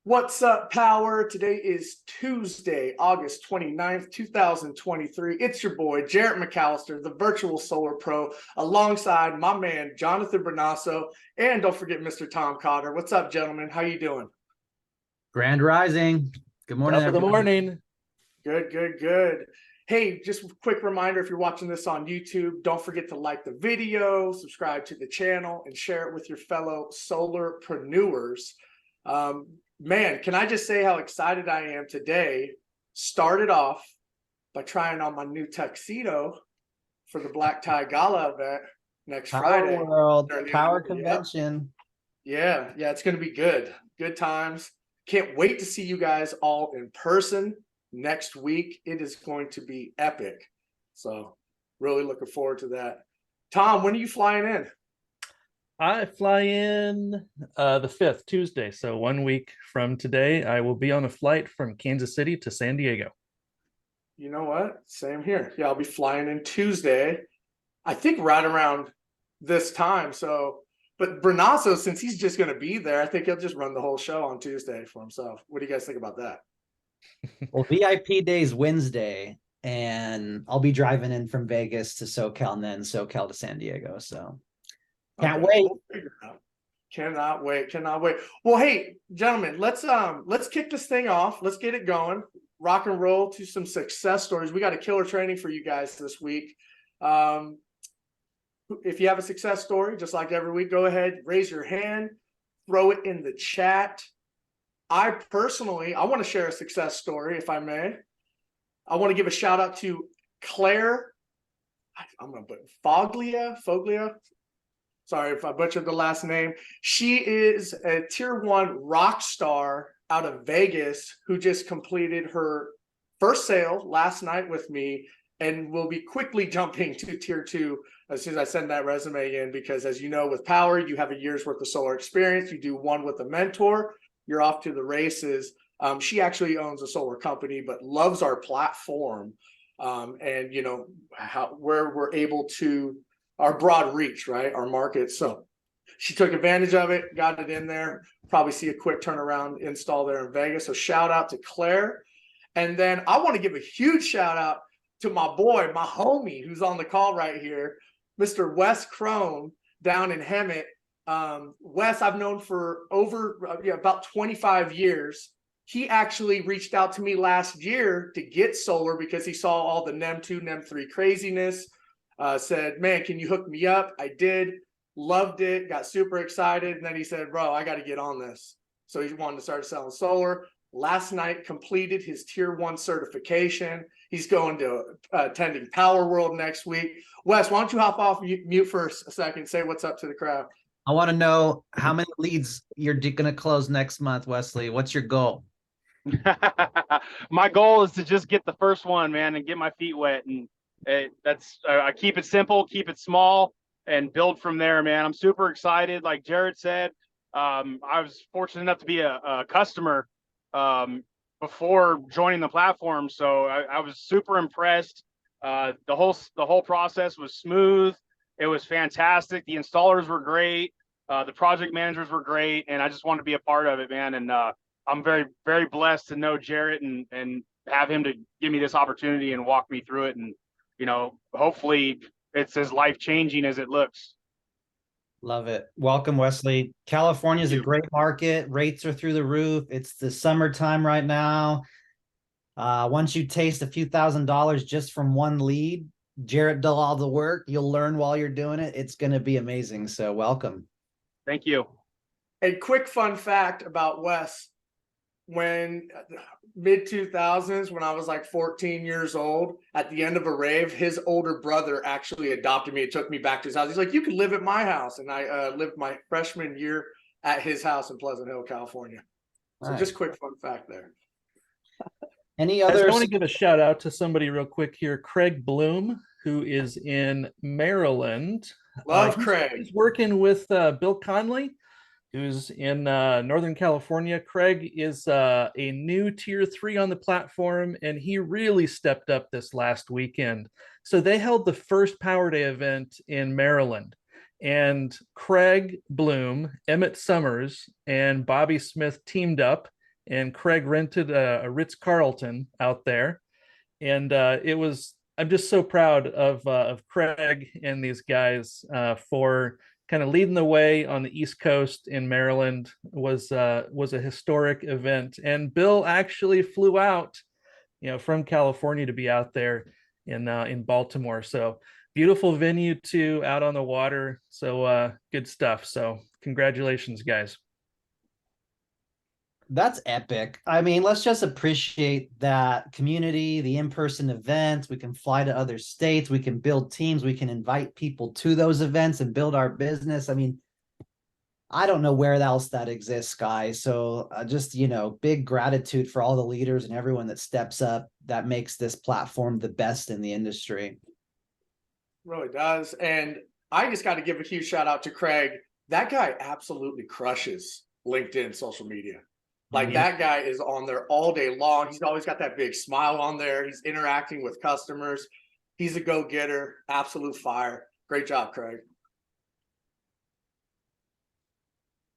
What's up, Powur? Today is Tuesday, August 29th, 2023. It's your boy, Jarrett McAllister, the virtual solar pro, alongside my man, Jonathan Brunasso, and don't forget Mr. Tom Cotter. What's up, gentlemen? How you doing? Grand Rising. Good morning, Top of the morning. Good. Hey, just a quick reminder, if you're watching this on YouTube, don't forget to like the video, subscribe to the channel, and share it with your fellow solarpreneurs. Man, can I just say how excited I am today? Started off by trying on my new tuxedo for the Black Tie Gala event next Friday. World Power Convention. Yeah, it's going to be good. Good times. Can't wait to see you guys all in person next week. It is going to be epic. So really looking forward to that. Tom, when are you flying in? I fly in the 5th, Tuesday. So 1 week from today, I will be on a flight from Kansas City to San Diego. You know what? Same here. Yeah, I'll be flying in Tuesday. I think right around this time. So, but Brunasso, since he's just going to be there, I think he'll just run the whole show on Tuesday for himself. What do you guys think about that? Well, VIP Day's Wednesday, and I'll be driving in from Vegas to SoCal and then SoCal to San Diego. So can't wait. We'll figure it out. Cannot wait. Well, hey, gentlemen, let's kick this thing off. Let's get it going. Rock and roll to some success stories. We got a killer training for you guys this week. If you have a success story, just like every week, go ahead, raise your hand, throw it in the chat. I want to share a success story, if I may. I want to give a shout out to Claire. I'm going to put Foglia. Sorry if I butchered the last name. She is a tier 1 rock star out of Vegas who just completed her first sale last night with me and will be quickly jumping to tier 2 as soon as I send that resume in, because as you know, with Powur, you have a year's worth of solar experience. You do one with a mentor, you're off to the races. She actually owns a solar company, but loves our platform and you know where we're able to, our broad reach, right? Our market. So she took advantage of it, got it in there. Probably see a quick turnaround install there in Vegas. So shout out to Claire. And then I want to give a huge shout out to my boy, my homie, who's on the call right here, Mr. Wes Crone down in Hemet. Wes, I've known for over about 25 years. He actually reached out to me last year to get solar because he saw all the NEM 2, NEM 3 craziness. Said, man, can you hook me up? I did, loved it, got super excited. And then he said, bro, I got to get on this. So he wanted to start selling solar. Last night, completed his tier 1 certification. He's going to attending Powur World next week. Wes, why don't you hop off mute for a second, say what's up to the crowd. I want to know how many leads you're going to close next month, Wesley. What's your goal? My goal is to just get the first one, man, and get my feet wet. And I keep it simple, keep it small, and build from there, man. I'm super excited. Like Jarrett said, I was fortunate enough to be a customer before joining the platform, so I was super impressed. The whole process was smooth. It was fantastic. The installers were great. The project managers were great, and I just wanted to be a part of it, man. And I'm very, very blessed to know Jarrett and have him to give me this opportunity and walk me through it. And you know, hopefully it's as life-changing as it looks. Love it. Welcome, Wesley. California is a great market. Rates are through the roof. It's the summertime right now. Once you taste a few $1,000s just from one lead, Jarrett did all the work. You'll learn while you're doing it. It's going to be amazing. So welcome. Thank you. A quick fun fact about Wes. When mid-2000s, when I was like 14 years old, at the end of a rave, his older brother actually adopted me. It took me back to his house. He's like, you can live at my house. And I lived my freshman year at his house in Pleasant Hill, California. So just quick fun fact there. Any others? I want to give a shout out to somebody real quick here, Craig Bloom, who is in Maryland. Love Craig. He's working with Bill Conley, who's in Northern California. Craig is a new tier 3 on the platform, and he really stepped up this last weekend. So they held the first Powur Day event in Maryland, and Craig Bloom, Emmett Summers, and Bobby Smith teamed up and Craig rented a Ritz-Carlton out there. And I'm just so proud of Craig and these guys for kind of leading the way on the East Coast in Maryland. Was a historic event, and Bill actually flew out, from California to be out there in Baltimore. So beautiful venue too, out on the water. So good stuff. So congratulations, guys. That's epic. I mean, let's just appreciate that community, the in-person events. We can fly to other states. We can build teams. We can invite people to those events and build our business. I mean, I don't know where else that exists, guys. So just, big gratitude for all the leaders and everyone that steps up that makes this platform the best in the industry. Really does. And I just got to give a huge shout out to Craig. That guy absolutely crushes LinkedIn social media. Like that guy is on there all day long. He's always got that big smile on there. He's interacting with customers. He's a go-getter, absolute fire. Great job, Craig.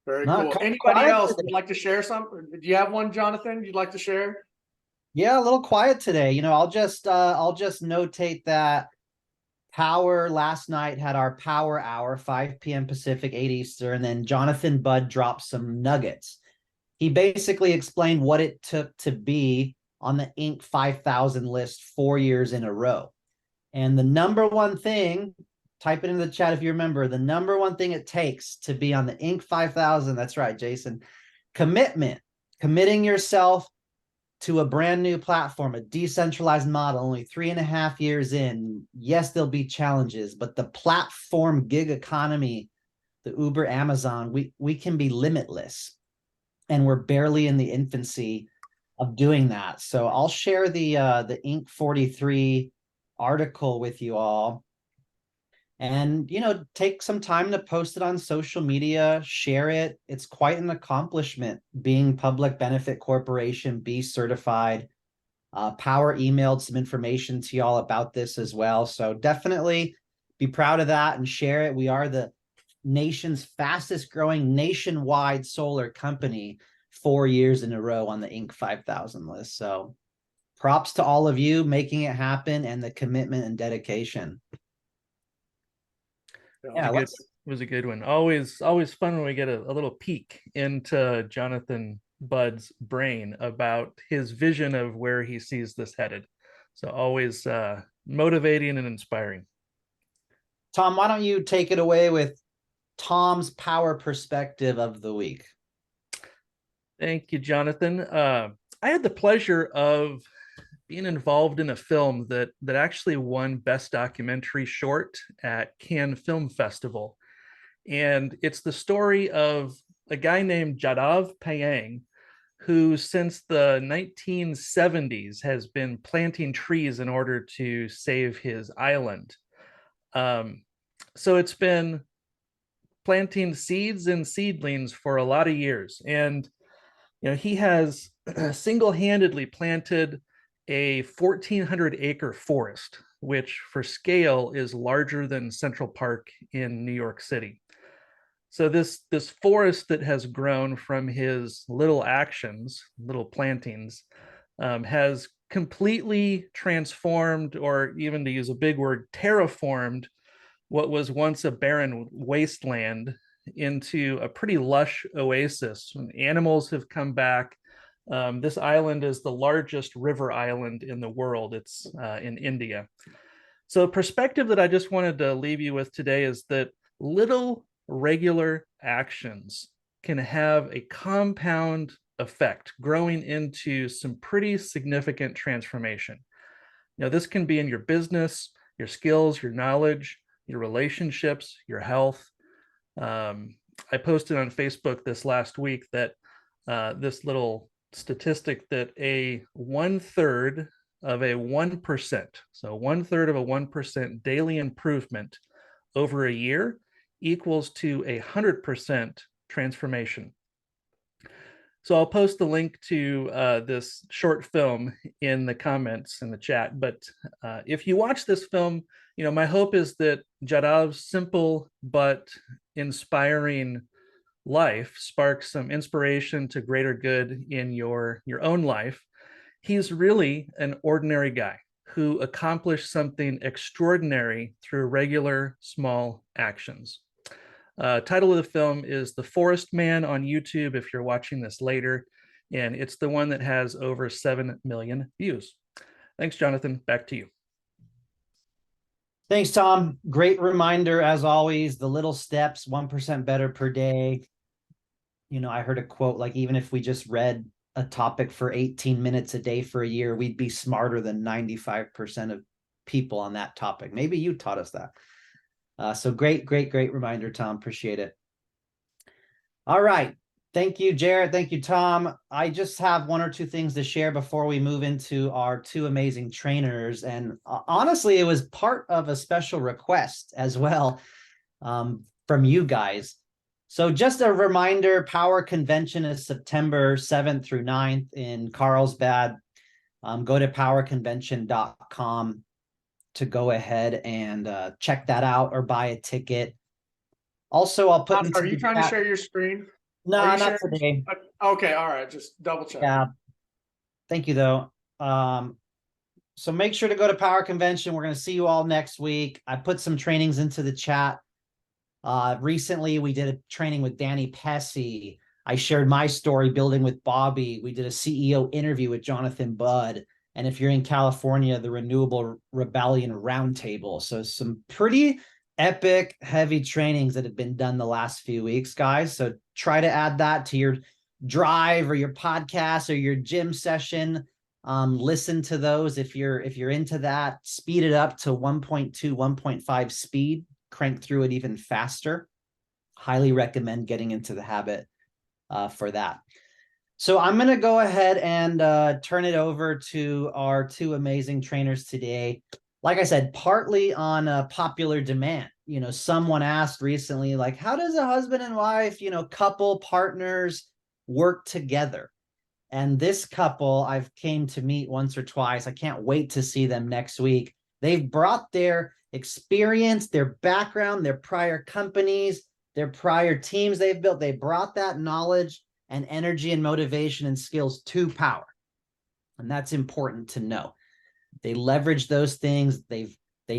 Very cool. Anybody else would like to share something? Do you have one, Jonathan, you'd like to share? Yeah, a little quiet today. I'll just notate that Powur last night had our Powur Hour, 5 p.m. Pacific, 8 Eastern, and then Jonathan Budd dropped some nuggets. He basically explained what it took to be on the Inc. 5000 list 4 years in a row. And the number one thing, type it in the chat if you remember, the number one thing it takes to be on the Inc. 5000, that's right, Jason, committing yourself to a brand new platform, a decentralized model, only 3.5 years in. Yes, there'll be challenges, but the platform gig economy, the Uber, Amazon, we can be limitless. And we're barely in the infancy of doing that. So I'll share the Inc. 43 article with you all. And, take some time to post it on social media, share it. It's quite an accomplishment being public benefit corporation, B certified. Powur emailed some information to y'all about this as well. So definitely be proud of that and share it. We are the nation's fastest growing nationwide solar company 4 years in a row on the Inc. 5000 list. So props to all of you making it happen and the commitment and dedication. Yeah, it was a good one. Always fun when we get a little peek into Jonathan Budd's brain about his vision of where he sees this headed. So always motivating and inspiring. Tom, why don't you take it away with Tom's Powur perspective of the week? Thank you, Jonathan. I had the pleasure of being involved in a film that actually won Best Documentary Short at Cannes Film Festival. And it's the story of a guy named Jadav Payeng, who since the 1970s has been planting trees in order to save his island. So it's been planting seeds and seedlings for a lot of years. And he has single-handedly planted a 1,400 acre forest, which for scale is larger than Central Park in New York City. So this forest that has grown from his little actions, little plantings, has completely transformed, or even to use a big word, terraformed what was once a barren wasteland into a pretty lush oasis. Animals have come back. This island is the largest river island in the world. It's in India. So a perspective that I just wanted to leave you with today is that little regular actions can have a compound effect, growing into some pretty significant transformation. This can be in your business, your skills, your knowledge, your relationships, your health. I posted on Facebook this last week that this little statistic that a 1/3 of a 1%, so 1/3 of a 1% daily improvement over a year equals to 100% transformation. So I'll post the link to this short film in the comments in the chat. But if you watch this film, my hope is that Jadav's simple but inspiring life, spark some inspiration to greater good in your own life. He's really an ordinary guy who accomplished something extraordinary through regular small actions. Title of the film is The Forest Man on YouTube if you're watching this later, and it's the one that has over 7 million views. Thanks, Jonathan. Back to you. Thanks, Tom. Great reminder, as always, the little steps, 1% better per day. You know, I heard a quote, like, even if we just read a topic for 18 minutes a day for a year, we'd be smarter than 95% of people on that topic. Maybe you taught us that. So great reminder, Tom. Appreciate it. All right. Thank you, Jarrett. Thank you, Tom. I just have one or two things to share before we move into our two amazing trainers. And honestly, it was part of a special request as well from you guys. So just a reminder, Powur Convention is September 7th through 9th in Carlsbad. Go to powurconvention.com to go ahead and check that out or buy a ticket. Also, I'll put Are you trying to share your screen? No, not today. Okay, all right, just double check. Yeah. Thank you, though. So make sure to go to Powur Convention. We're going to see you all next week. I put some trainings into the chat. Recently, we did a training with Danny Pesci. I shared my story building with Bobby. We did a CEO interview with Jonathan Budd. And if you're in California, the Renewable Rebellion Roundtable. So some pretty epic, heavy trainings that have been done the last few weeks, guys. So try to add that to your drive or your podcast or your gym session. Listen to those if you're into that. Speed it up to 1.2, 1.5 speed. Crank through it even faster. Highly recommend getting into the habit for that. So I'm going to go ahead and turn it over to our two amazing trainers today. Like I said, partly on a popular demand. You know, someone asked recently, like, how does a husband and wife, couple partners work together? And this couple I've came to meet once or twice. I can't wait to see them next week. They've brought their experience, their background, their prior companies, their prior teams they've built. They brought that knowledge and energy and motivation and skills to Powur. And that's important to know. They leverage those things. They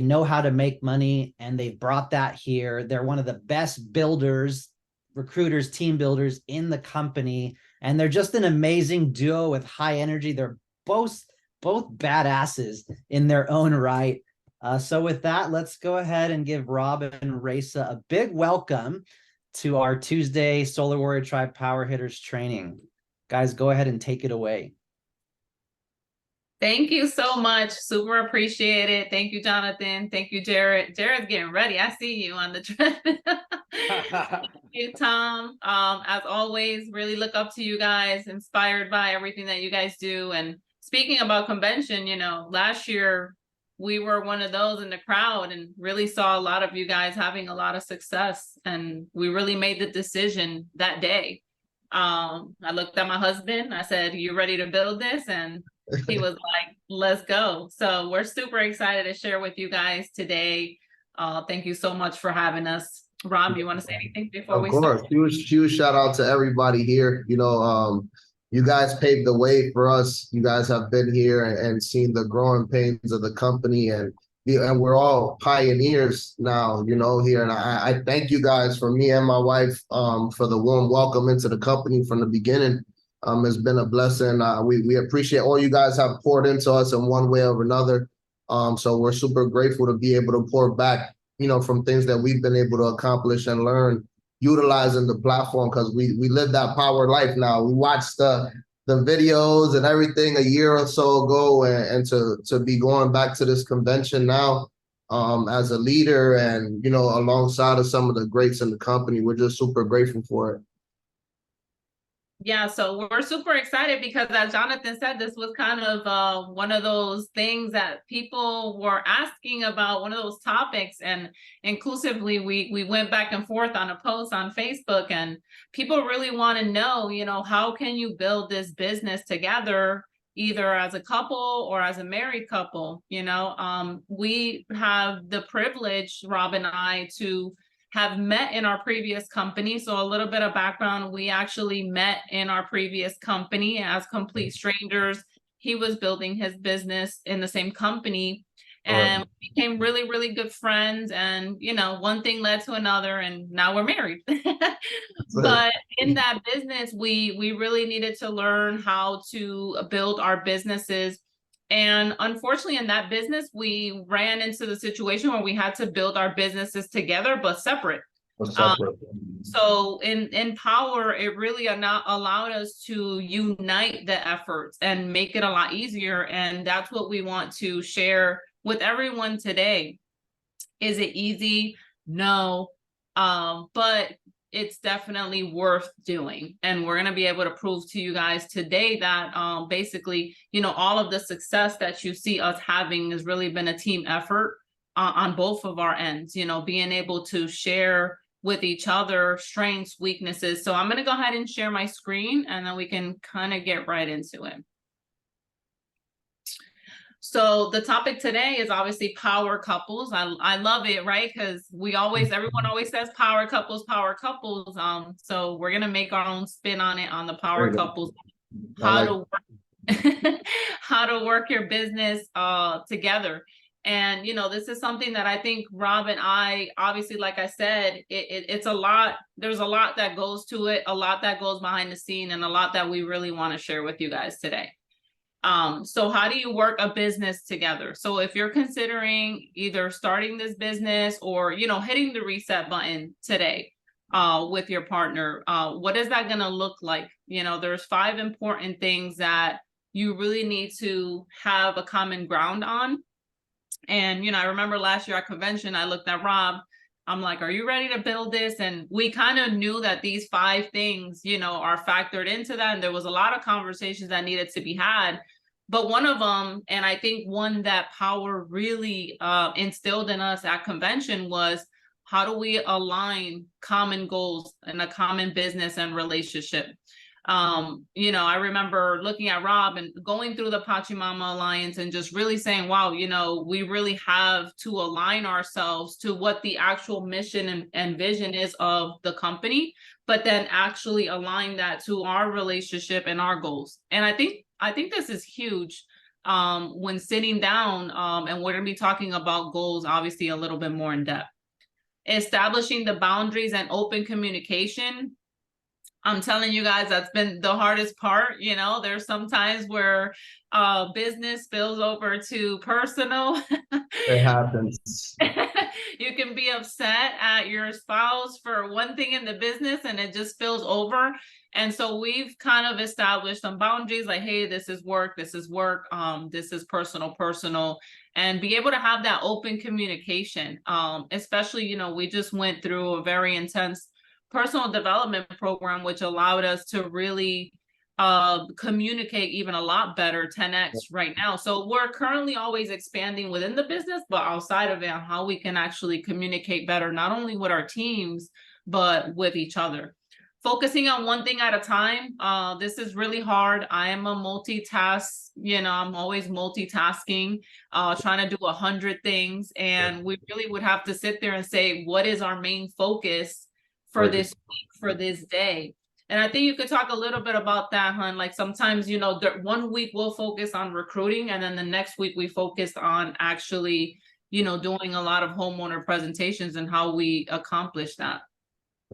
know how to make money, and they've brought that here. They're one of the best builders, recruiters, team builders in the company. And they're just an amazing duo with high energy. They're both badasses in their own right. So with that, let's go ahead and give Rob and Raysa a big welcome to our Tuesday Solar Warrior Tribe Power Hitters training. Guys, go ahead and take it away. Thank you so much. Super appreciate it. Thank you, Jonathan. Thank you, Jarrett. Jarrett's getting ready. I see you on the treadmill. Thank you, Tom. As always, really look up to you guys, inspired by everything that you guys do. And speaking about convention, last year we were one of those in the crowd and really saw a lot of you guys having a lot of success. And we really made the decision that day. I looked at my husband. I said, "You ready to build this?" And he was like, "Let's go." So we're super excited to share with you guys today. Thank you so much for having us. Rob, you want to say anything before we start? Of course, huge shout out to everybody here. You guys paved the way for us. You guys have been here and seen the growing pains of the company, and we're all pioneers now, here. And I thank you guys, for me and my wife, for the warm welcome into the company from the beginning. It's been a blessing. We appreciate all you guys have poured into us in one way or another. So we're super grateful to be able to pour back, from things that we've been able to accomplish and learn utilizing the platform, because we live that power life now. We watched the videos and everything a year or so ago, and to be going back to this convention now as a leader and, alongside of some of the greats in the company, we're just super grateful for it. Yeah, so we're super excited because, as Jonathan said, this was kind of one of those things that people were asking about, one of those topics, and inclusively we went back and forth on a post on Facebook, and people really want to know, how can you build this business together, either as a couple or as a married couple? We have the privilege, Rob and I, to have met in our previous company. So a little bit of background, we actually met in our previous company as complete strangers. He was building his business in the same company, and we became really, really good friends. And, you know, one thing led to another, and now we're married. But in that business, we really needed to learn how to build our businesses. And unfortunately, in that business, we ran into the situation where we had to build our businesses together, but separate. So in Powur, it really allowed us to unite the efforts and make it a lot easier. And that's what we want to share with everyone today. Is it easy? No. But it's definitely worth doing. And we're going to be able to prove to you guys today that basically, you know, all of the success that you see us having has really been a team effort on both of our ends, you know, being able to share with each other strengths, weaknesses. So I'm going to go ahead and share my screen, and then we can kind of get right into it. So the topic today is obviously power couples. I love it, right? Because everyone always says power couples, power couples. So we're gonna make our own spin on it, on the power couples, how to work your business together. And you know, this is something that I think Rob and I, obviously, like I said, it's a lot. There's a lot that goes to it, a lot that goes behind the scene, and a lot that we really want to share with you guys today. So how do you work a business together? So if you're considering either starting this business or, you know, hitting the reset button today with your partner, what is that going to look like? You know, there's 5 important things that you really need to have a common ground on. And, you know, I remember last year at convention, I looked at Rob. I'm like, are you ready to build this? And we kind of knew that these 5 things, you know, are factored into that. And there was a lot of conversations that needed to be had. But one of them, and I think one that Powur really instilled in us at convention, was how do we align common goals in a common business and relationship? You know, I remember looking at Rob and going through the Pachamama Alliance and just really saying, wow, you know, we really have to align ourselves to what the actual mission and vision is of the company, but then actually align that to our relationship and our goals. And I think this is huge when sitting down, and we're going to be talking about goals, obviously, a little bit more in depth. Establishing the boundaries and open communication. I'm telling you guys, that's been the hardest part. You know, there's some times where business spills over to personal. It happens. You can be upset at your spouse for one thing in the business and it just spills over. And so we've kind of established some boundaries like, hey, this is work, this is work, this is personal, and be able to have that open communication. Especially, you know, we just went through a very intense personal development program, which allowed us to really communicate even a lot better, 10x right now. So we're currently always expanding within the business, but outside of it, on how we can actually communicate better, not only with our teams, but with each other. Focusing on one thing at a time. This is really hard. I am a multitask, you know, I'm always multitasking, trying to do 100 things. And we really would have to sit there and say, what is our main focus for this week, for this day? And I think you could talk a little bit about that, hun. Like sometimes, you know, one week we'll focus on recruiting, and then the next week we focus on actually, you know, doing a lot of homeowner presentations and how we accomplish that.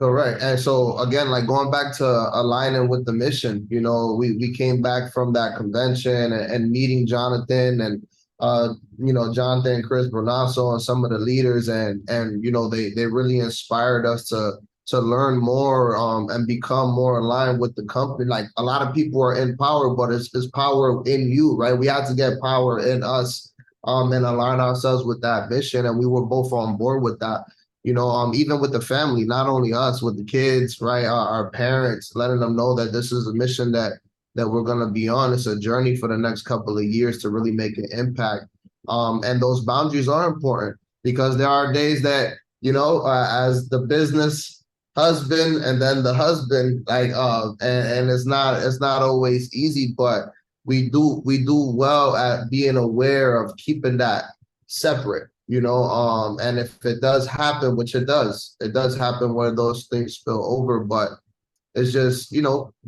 Correct. And so again, like going back to aligning with the mission, you know, we came back from that convention and meeting Jonathan and you know, Jonathan and Chris Brunasso and some of the leaders, and you know, they really inspired us to learn more and become more aligned with the company. Like a lot of people are in power, but it's power in you, right? We had to get power in us and align ourselves with that mission. And we were both on board with that. You know, even with the family, not only us, with the kids, right? Our parents, letting them know that this is a mission that we're going to be on. It's a journey for the next couple of years to really make an impact. And those boundaries are important because there are days that, you know, as the business husband and then the husband, like, and it's not always easy, but we do well at being aware of keeping that separate. And if it does happen, which it does happen where those things spill over, but it's just,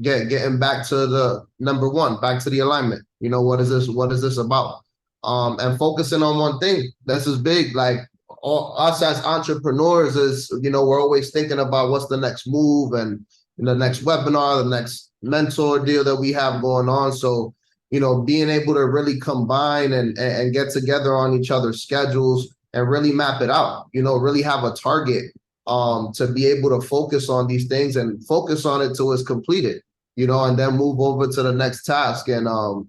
getting back to the number one, back to the alignment. What is this about? And focusing on one thing. This is big. Like all us as entrepreneurs is, we're always thinking about what's the next move and the next webinar, the next mentor deal that we have going on. So, being able to really combine and get together on each other's schedules and really map it out, really have a target to be able to focus on these things and focus on it till it's completed, and then move over to the next task. And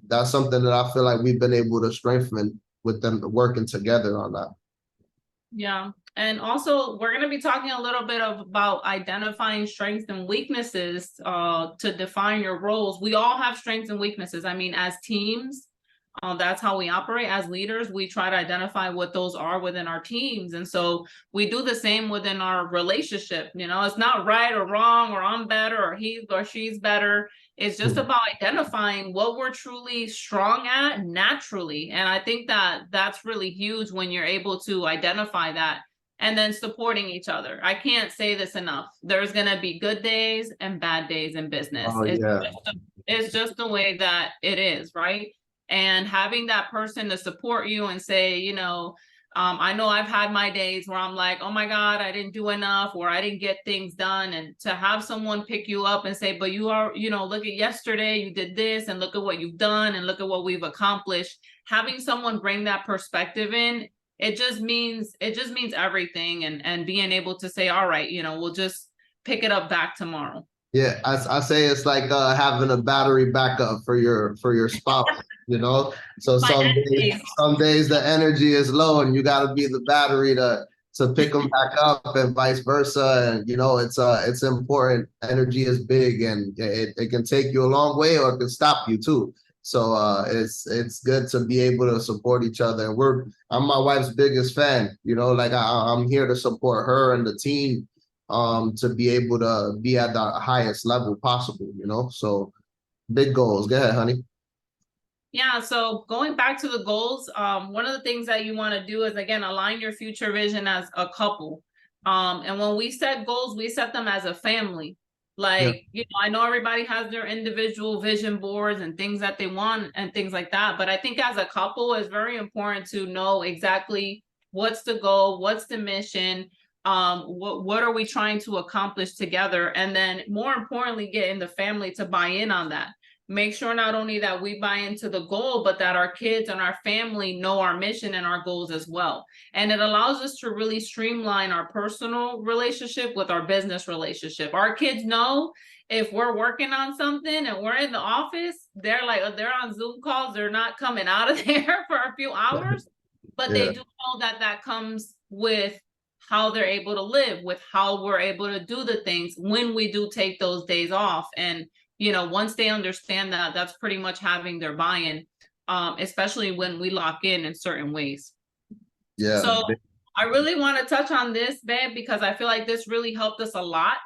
that's something that I feel like we've been able to strengthen with them working together on that. Yeah. And also we're going to be talking a little bit about identifying strengths and weaknesses to define your roles. We all have strengths and weaknesses. I mean, as teams, that's how we operate. As leaders, we try to identify what those are within our teams. And so we do the same within our relationship. It's not right or wrong, or I'm better, or he or she's better. It's just about identifying what we're truly strong at naturally. And I think that that's really huge when you're able to identify that, and then supporting each other. I can't say this enough. There's going to be good days and bad days in business. Oh, yeah. It's just the way that it is, right? And having that person to support you and say, I know I've had my days where I'm like, oh my God, I didn't do enough, or I didn't get things done. And to have someone pick you up and say, but you are, look at yesterday, you did this, and look at what you've done, and look at what we've accomplished. Having someone bring that perspective in, it just means everything. And being able to say, all right, we'll just pick it up back tomorrow. Yeah, I say it's like having a battery backup for your spouse, So some days the energy is low and you got to be the battery to pick them back up, and vice versa. And it's important. Energy is big, and it can take you a long way, or it can stop you too. So it's good to be able to support each other. And I'm my wife's biggest fan. Like I'm here to support her and the team. To be able to be at the highest level possible, so big goals. Go ahead, honey. Yeah, so going back to the goals, one of the things that you want to do is, again, align your future vision as a couple. And when we set goals, we set them as a family. Like, I know everybody has their individual vision boards and things that they want and things like that. But I think as a couple, it's very important to know exactly what's the goal, what's the mission, what are we trying to accomplish together, and then more importantly, getting the family to buy in on that. Make sure not only that we buy into the goal, but that our kids and our family know our mission and our goals as well. And it allows us to really streamline our personal relationship with our business relationship. Our kids know if we're working on something and we're in the office, they're on Zoom calls, they're not coming out of there for a few hours, but they do know that comes with how they're able to live, with how we're able to do the things when we do take those days off. And, once they understand that, that's pretty much having their buy-in, especially when we lock in certain ways. Yeah. So I really want to touch on this, babe, because I feel like this really helped us a lot.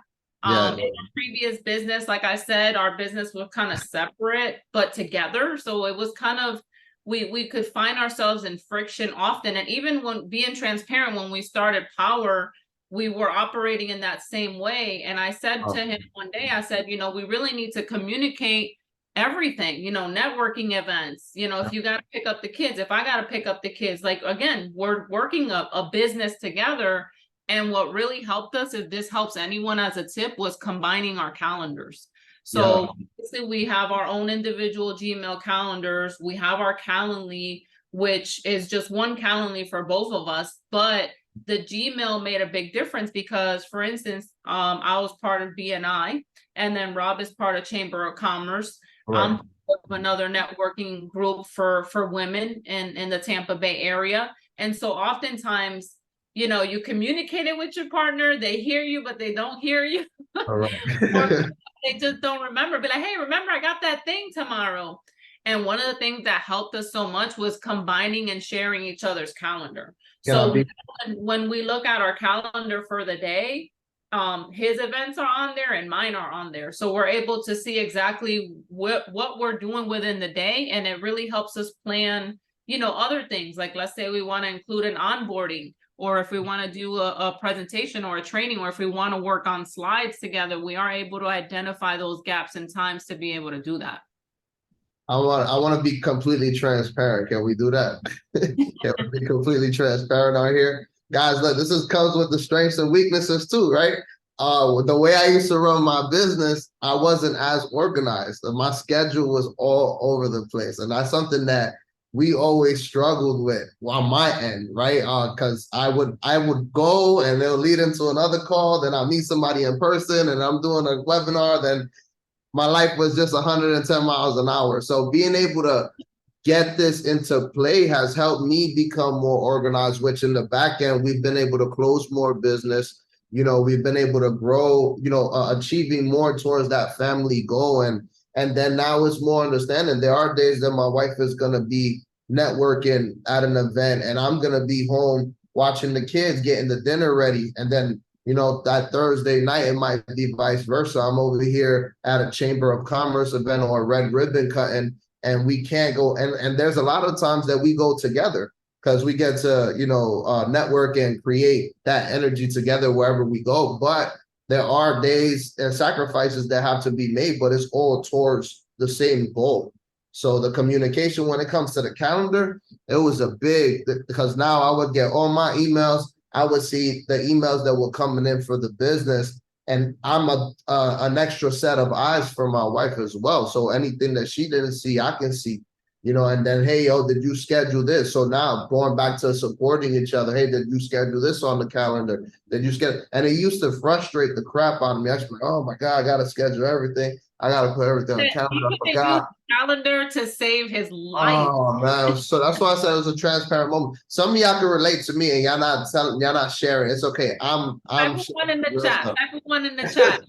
In our previous business, like I said, our business was kind of separate, but together. So it was kind of, we could find ourselves in friction often. And even when being transparent, when we started Powur, we were operating in that same way. And I said to him one day, I said, we really need to communicate everything, networking events, if you got to pick up the kids, if I got to pick up the kids, like, again, we're working a business together. And what really helped us, if this helps anyone as a tip, was combining our calendars. So basically we have our own individual Gmail calendars. We have our Calendly, which is just one Calendly for both of us. But the Gmail made a big difference because, for instance, I was part of BNI, and then Rob is part of Chamber of Commerce. Right. I'm part of another networking group for women in the Tampa Bay area. And so oftentimes, you communicate it with your partner, they hear you, but they don't hear you. All right. Or they just don't remember. Be like, hey, remember I got that thing tomorrow. And one of the things that helped us so much was combining and sharing each other's calendar. So when we look at our calendar for the day, his events are on there and mine are on there. So we're able to see exactly what we're doing within the day. And it really helps us plan other things, like let's say we want to include an onboarding, or if we want to do a presentation or a training, or if we want to work on slides together, we are able to identify those gaps and times to be able to do that. I want to be completely transparent. Can we do that? Can we be completely transparent on here? Guys, look, comes with the strengths and weaknesses too, right? The way I used to run my business, I wasn't as organized. My schedule was all over the place. And that's something that we always struggled with on my end, right? Because I would go and it'll lead into another call, then I'll meet somebody in person and I'm doing a webinar, then my life was just 110 miles an hour. So being able to get this into play has helped me become more organized, which in the back end, we've been able to close more business. We've been able to grow, achieving more towards that family goal. And then now it's more understanding. There are days that my wife is going to be networking at an event and I'm going to be home watching the kids, getting the dinner ready. And then that Thursday night, it might be vice versa. I'm over here at a Chamber of Commerce event or a red ribbon cutting, and we can't go. And there's a lot of times that we go together because we get to, network and create that energy together wherever we go. But there are days and sacrifices that have to be made, but it's all towards the same goal. So the communication when it comes to the calendar, it was because now I would get all my emails. I would see the emails that were coming in for the business, and I'm an extra set of eyes for my wife as well. So anything that she didn't see, I can see, and then, hey, did you schedule this? So now going back to supporting each other, hey, did you schedule this on the calendar? Did you schedule? And it used to frustrate the crap out of me. I was like, oh my God, I got to schedule everything. I got to put everything on the calendar. I forgot. Calendar to save his life. Oh man, so that's why I said it was a transparent moment. Some of y'all can relate to me, and y'all not sharing. It's okay. I'm one in the chat. Everyone in the chat.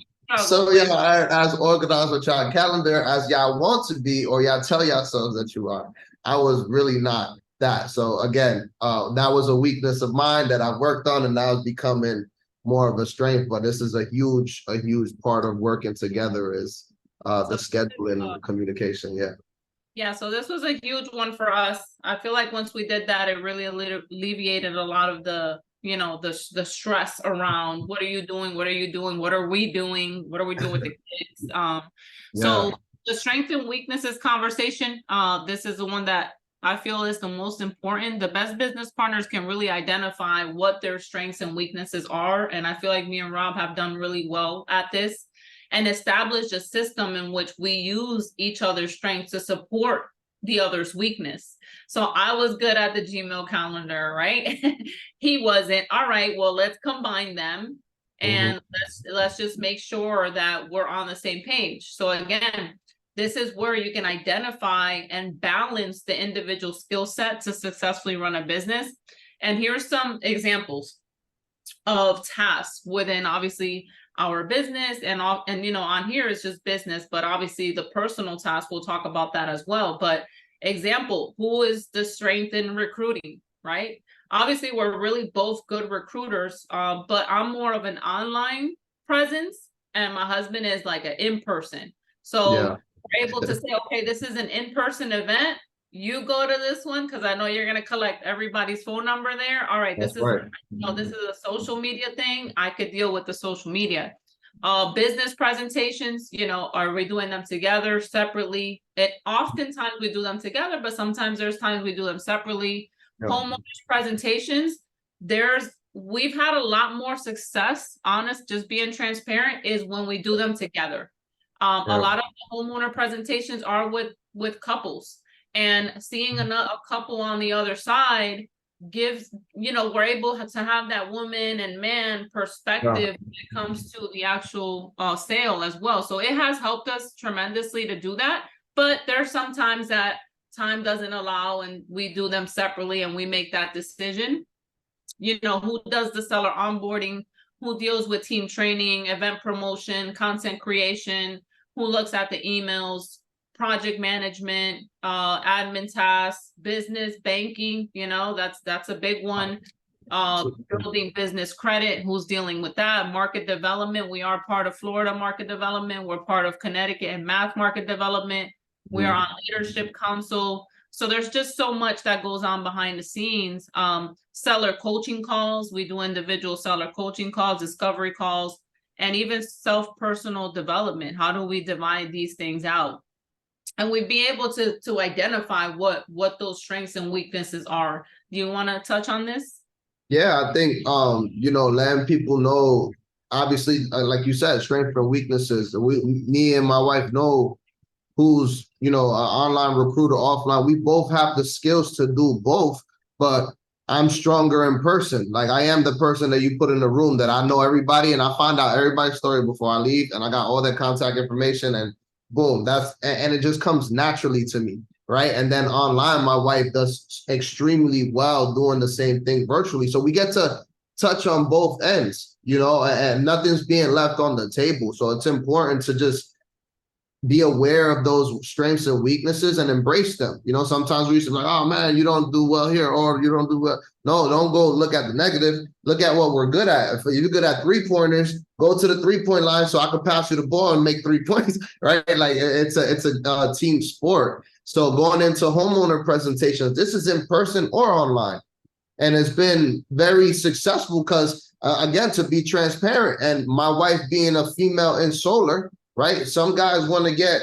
So yeah, as organized with y'all calendar as y'all want to be, or y'all tell yourselves that you are. I was really not that. So again, that was a weakness of mine that I've worked on, and now it's becoming more of a strength. But this is a huge part of working together is the scheduling and communication. Yeah, so this was a huge one for us. I feel like once we did that, it really alleviated a lot of the the stress around what are you doing, what are you doing, what are we doing, what are we doing with the kids. So the strength and weaknesses conversation, this is the one that I feel is the most important. The best business partners can really identify what their strengths and weaknesses are, and I feel like me and Rob have done really well at this and established a system in which we use each other's strengths to support the other's weakness. So I was good at the Gmail calendar, right? He wasn't. All right, well, let's combine them and let's just make sure that we're on the same page. So again, this is where you can identify and balance the individual skill set to successfully run a business. And here's some examples of tasks within obviously our business and on here is just business, but obviously the personal task, we'll talk about that as well. But example, who is the strength in recruiting, right? Obviously we're really both good recruiters, but I'm more of an online presence and my husband is like an in-person. So we're able to say, okay, this is an in-person event. You go to this one because I know you're going to collect everybody's phone number there. All right, this is a social media thing. I could deal with the social media. Business presentations, are we doing them together, separately? Oftentimes we do them together, but sometimes there's times we do them separately. Homeowners presentations, we've had a lot more success, just being transparent, is when we do them together. A lot of the homeowner presentations are with couples. And seeing a couple on the other side gives, we're able to have that woman and man perspective when it comes to the actual sale as well. So it has helped us tremendously to do that. But there's sometimes that time doesn't allow and we do them separately and we make that decision. Who does the seller onboarding, who deals with team training, event promotion, content creation, who looks at the emails, project management, admin tasks, business banking, that's a big one. Building business credit, who's dealing with that? Market development, we are part of Florida market development, we're part of Connecticut and Mass market development, we are on leadership council. So there's just so much that goes on behind the scenes. Seller coaching calls, we do individual seller coaching calls, discovery calls, and even personal development. How do we divide these things out? And we'd be able to identify what those strengths and weaknesses are. Do you want to touch on this? Yeah, I think letting people know, obviously, like you said, strengths and weaknesses. Me and my wife know who's an online recruiter, offline. We both have the skills to do both, but I'm stronger in person. Like, I am the person that you put in the room, that I know everybody and I find out everybody's story before I leave, and I got all their contact information, and boom, and it just comes naturally to me, right? And then online, my wife does extremely well doing the same thing virtually. So we get to touch on both ends, and nothing's being left on the table. So it's important to just be aware of those strengths and weaknesses and embrace them. Sometimes we used to be like, oh man, you don't do well here, or you don't do well. No, don't go look at the negative. Look at what we're good at. If you're good at 3-pointers, go to the 3-point line so I can pass you the ball and make 3 points, right? Like, it's a team sport. So going into homeowner presentations, this is in person or online. And it's been very successful because, again, to be transparent, and my wife being a female in solar, right? Some guys want to get,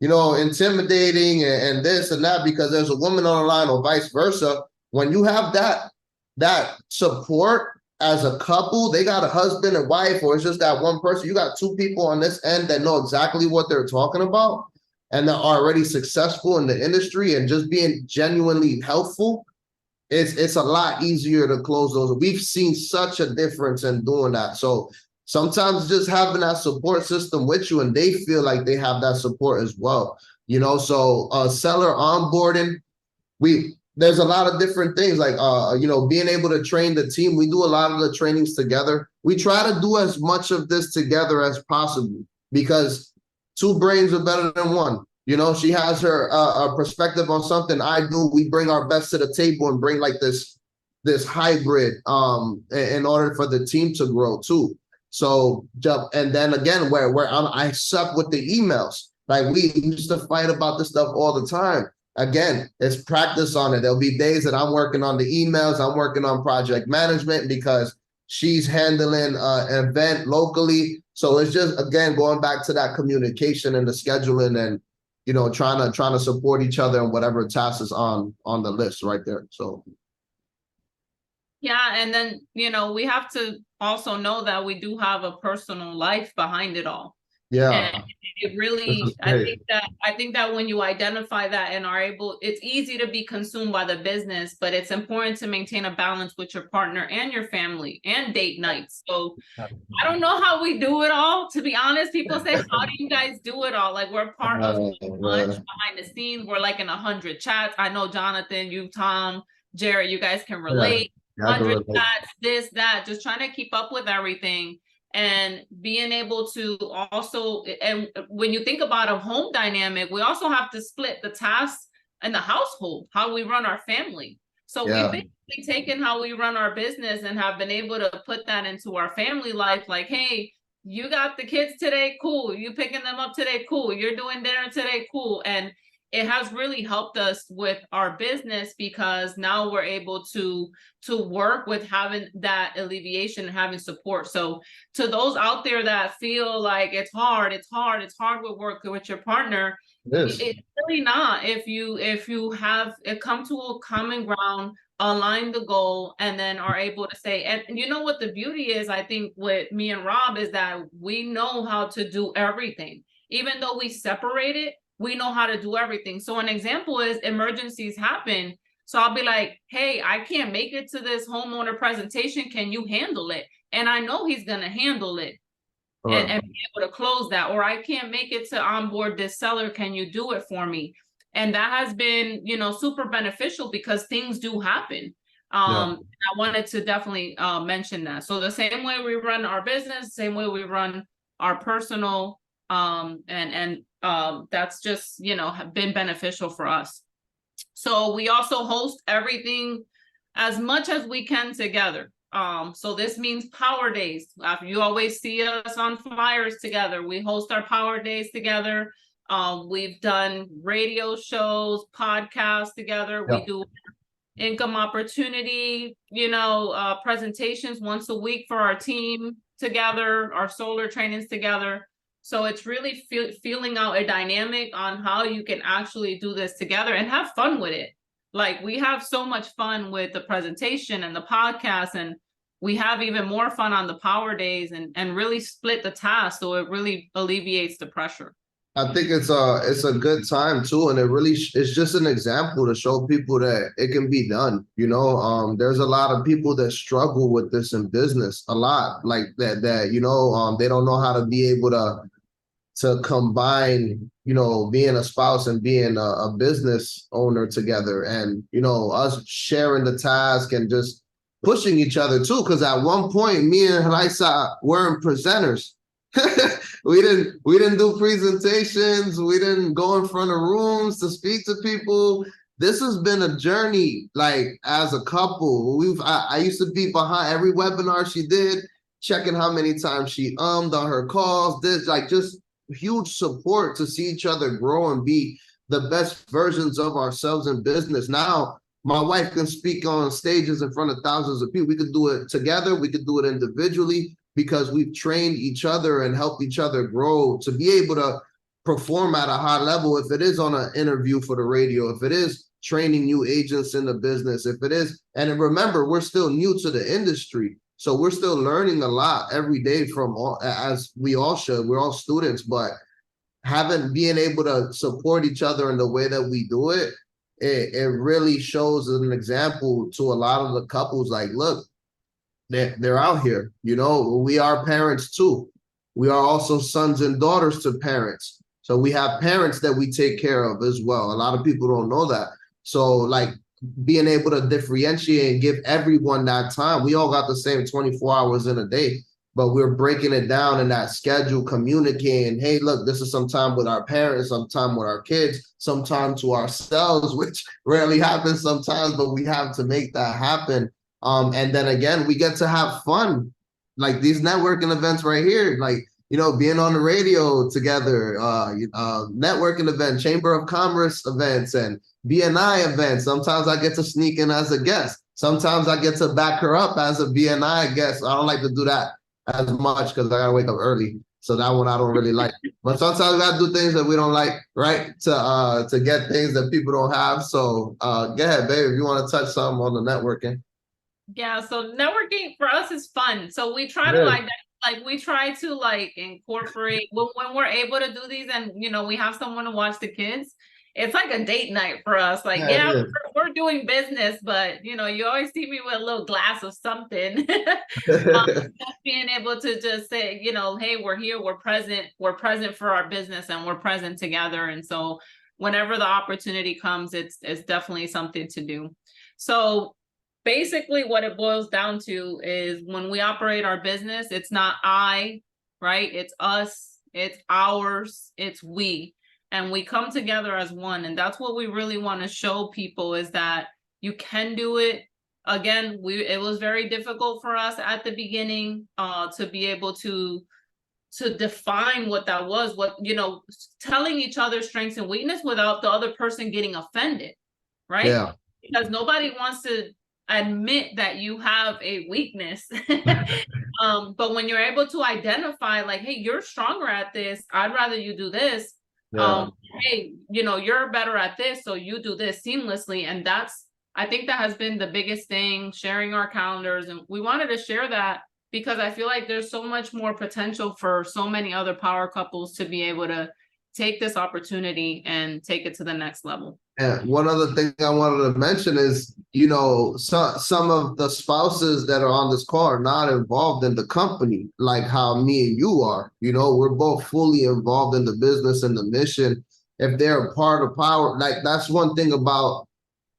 intimidating and this and that because there's a woman on the line, or vice versa. When you have that support as a couple, they got a husband and wife, or it's just that one person. You got 2 people on this end that know exactly what they're talking about and they're already successful in the industry, and just being genuinely helpful. It's a lot easier to close those. We've seen such a difference in doing that. So sometimes just having that support system with you, and they feel like they have that support as well. So seller onboarding, there's a lot of different things, like being able to train the team. We do a lot of the trainings together. We try to do as much of this together as possible, because 2 brains are better than 1. She has her perspective on something, I do. We bring our best to the table and bring like this hybrid in order for the team to grow too. So, and then again, where I suck with the emails. Like, we used to fight about this stuff all the time. Again, it's practice on it. There'll be days that I'm working on the emails, I'm working on project management because she's handling an event locally. So it's just, again, going back to that communication and the scheduling, and trying to support each other in whatever task is on the list right there. So yeah, and then we have to also know that we do have a personal life behind it all. Yeah, and it really, I think that when you identify that and are able, it's easy to be consumed by the business, but it's important to maintain a balance with your partner and your family and date nights. So I don't know how we do it all, to be honest. People say, how do you guys do it all? Like, we're part of so much behind the scenes. We're like in 100 chats. I know Jonathan, you, Tom, Jared, you guys can relate. 100 chats, this, that, just trying to keep up with everything. And being able to also, and when you think about a home dynamic, we also have to split the tasks in the household, how we run our family. So we've basically taken how we run our business and have been able to put that into our family life. Like, hey, you got the kids today, cool. You picking them up today, cool. You're doing dinner today, cool. And it has really helped us with our business, because now we're able to work with having that alleviation and having support. So to those out there that feel like it's hard with work with your partner, it's really not. If you have it, come to a common ground, align the goal, and then are able to say, and you know what the beauty is, I think, with me and Rob, is that we know how to do everything. Even though we separate it, we know how to do everything. So an example is emergencies happen. So I'll be like, hey, I can't make it to this homeowner presentation. Can you handle it? And I know he's going to handle it and be able to close that. Or I can't make it to onboard this seller. Can you do it for me? And that has been, super beneficial, because things do happen. I wanted to definitely mention that. So the same way we run our business, same way we run our personal, that's just, been beneficial for us. So we also host everything as much as we can together. So this means Powur days. You always see us on flyers together. We host our Powur days together. We've done radio shows, podcasts together. Yeah. We do income opportunity, presentations once a week for our team together, our solar trainings together. So it's really feeling out a dynamic on how you can actually do this together and have fun with it. Like, we have so much fun with the presentation and the podcast, and we have even more fun on the Powur days, and really split the task, so it really alleviates the pressure. I think it's a good time too, and it really it's just an example to show people that it can be done. There's a lot of people that struggle with this in business, a lot like that. They don't know how to be able to combine, being a spouse and being a business owner together, and us sharing the task and just pushing each other too. Because at one point, me and Raysa weren't presenters. we didn't do presentations. We didn't go in front of rooms to speak to people. This has been a journey, like, as a couple. I used to be behind every webinar she did, checking how many times she on her calls. This, like, just huge support to see each other grow and be the best versions of ourselves in business. Now my wife can speak on stages in front of thousands of people. We could do it together. We could do it individually, because we've trained each other and helped each other grow to be able to perform at a high level. If it is on an interview for the radio, if it is training new agents in the business, if it is, and remember, we're still new to the industry. So we're still learning a lot every day as we all should. We're all students, but being able to support each other in the way that we do it, it really shows an example to a lot of the couples. Like, look, they're out here. We are parents too. We are also sons and daughters to parents. So we have parents that we take care of as well. A lot of people don't know that. So, like, being able to differentiate and give everyone that time. We all got the same 24 hours in a day, but we're breaking it down in that schedule, communicating, hey, look, this is some time with our parents, some time with our kids, some time to ourselves, which rarely happens sometimes, but we have to make that happen. And then again, we get to have fun, like these networking events right here, like, being on the radio together, networking event, Chamber of Commerce events, and BNI events. Sometimes I get to sneak in as a guest. Sometimes I get to back her up as a BNI guest. I don't like to do that as much because I gotta wake up early. So that one I don't really like. But sometimes we gotta do things that we don't like, right? To get things that people don't have. So go ahead, babe, if you want to touch something on the networking. Yeah, so networking for us is fun. So we try to we try to incorporate when we're able to do these, and we have someone to watch the kids. It's like a date night for us. Like, we're doing business, but you always see me with a little glass of something. Just being able to just say, hey, we're here, we're present for our business, and we're present together. And so whenever the opportunity comes, it's definitely something to do. So basically what it boils down to is, when we operate our business, it's not I, right? It's us, it's ours, it's we. And we come together as one. And that's what we really want to show people, is that you can do it. Again, it was very difficult for us at the beginning to be able to define what that was, telling each other strengths and weakness without the other person getting offended, right? Yeah. Because nobody wants to admit that you have a weakness. But when you're able to identify, like, hey, you're stronger at this, I'd rather you do this. Yeah. Hey, you're better at this, so you do this seamlessly. And I think that has been the biggest thing, sharing our calendars. And we wanted to share that because I feel like there's so much more potential for so many other power couples to be able to take this opportunity and take it to the next level. And one other thing I wanted to mention is, some of the spouses that are on this call are not involved in the company, like how me and you are. We're both fully involved in the business and the mission. If they're a part of Powur, like, that's one thing about,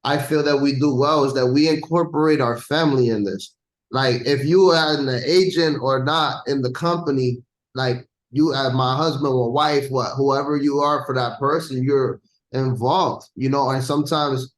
I feel that we do well, is that we incorporate our family in this. Like, if you are an agent or not in the company, like, you as my husband or wife, whoever you are for that person, you're involved, and sometimes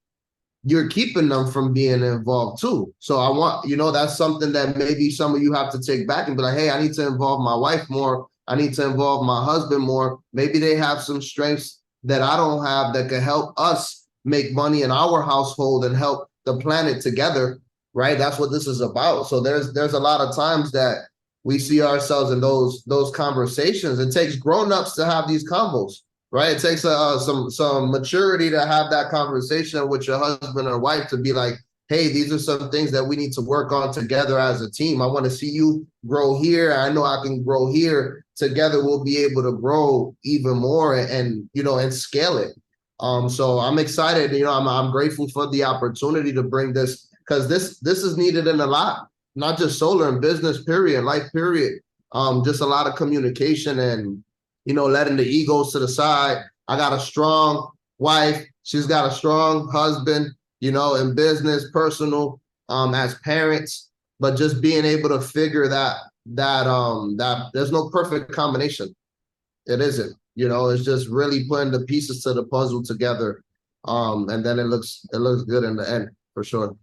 you're keeping them from being involved too. So I want, that's something that maybe some of you have to take back and be like, hey, I need to involve my wife more I need to involve my husband more. Maybe they have some strengths that I don't have that could help us make money in our household and help the planet together, right? That's what this is about. So there's a lot of times that we see ourselves in those conversations. It takes grown-ups to have these combos, right? It takes some maturity to have that conversation with your husband or wife to be like, hey, these are some things that we need to work on together as a team. I want to see you grow here. I know I can grow here. Together, we'll be able to grow even more and scale it. So I'm excited. I'm grateful for the opportunity to bring this, because this is needed in a lot, not just solar and business, period, life, period. Just a lot of communication and, letting the egos to the side. I got a strong wife. She's got a strong husband, in business, personal, as parents, but just being able to figure that there's no perfect combination. It isn't, it's just really putting the pieces to the puzzle together. And then it looks good in the end for sure.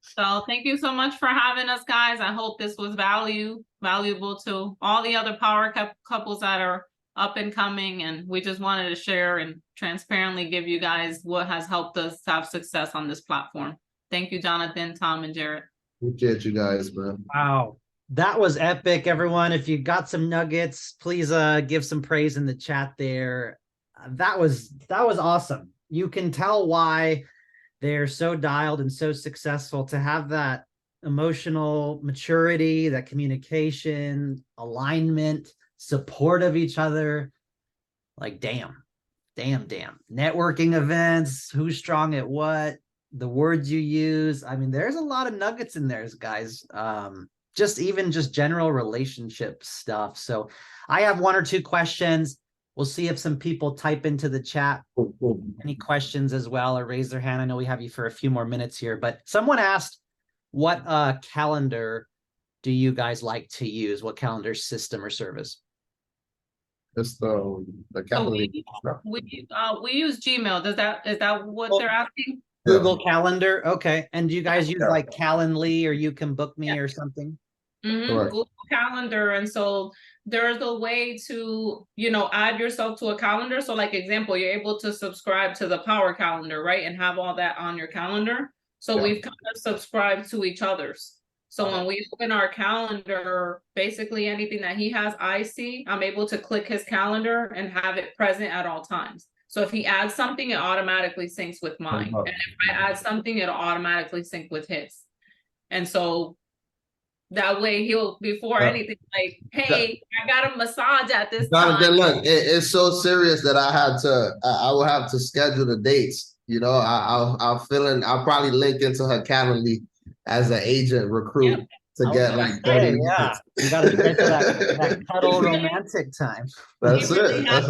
So thank you so much for having us, guys. I hope this was valuable to all the other power couples that are up and coming, and we just wanted to share and transparently give you guys what has helped us have success on this platform. Thank you, Jonathan, Tom, and Jarrett. Appreciate you guys, man. Wow. That was epic, everyone. If you got some nuggets, please give some praise in the chat there. That was awesome. You can tell why they're so dialed and so successful, to have that emotional maturity, that communication, alignment, support of each other. Like, damn. Networking events, who's strong at what, the words you use. I mean, there's a lot of nuggets in there, guys. Just general relationship stuff. So I have one or two questions. We'll see if some people type into the chat any questions as well, or raise their hand. I know we have you for a few more minutes here, but someone asked, what calendar do you guys like to use? What calendar system or service? It's the calendar. We use Gmail. Is that what they're asking? Google Calendar. Okay. And do you guys use like Calendly, or You Can Book Me or something? Google Calendar. And so there's a way to, add yourself to a calendar. So like example, you're able to subscribe to the Powur calendar, right? And have all that on your calendar. So we've kind of subscribed to each other's. So when we open our calendar, basically anything that he has, I see, I'm able to click his calendar and have it present at all times. So if he adds something, it automatically syncs with mine. And if I add something, it'll automatically sync with his. And so that way he'll, before anything, like, hey, I got a massage at this time. Look, it's so serious that I will have to schedule the dates. I'll probably link into her Calendly as an agent recruit to get like 30 minutes. Yeah. You got to schedule that cuddle romantic time. That's really it. That's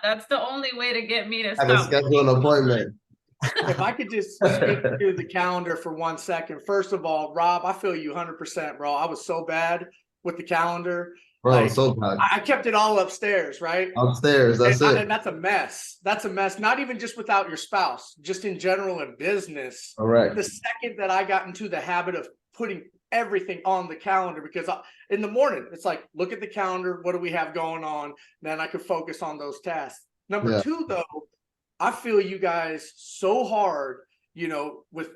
That's the only way to get me to I can schedule an appointment. If I could just speak to the calendar for 1 second. First of all, Rob, I feel you 100%, bro. I was so bad with the calendar. Bro, so bad. I kept it all upstairs, right? Upstairs, that's it. And that's a mess. That's a mess. Not even just without your spouse, just in general in business. All right. The second that I got into the habit of putting everything on the calendar, because in the morning, it's like, look at the calendar. What do we have going on? Then I could focus on those tasks. Number two, though, I feel you guys so hard, with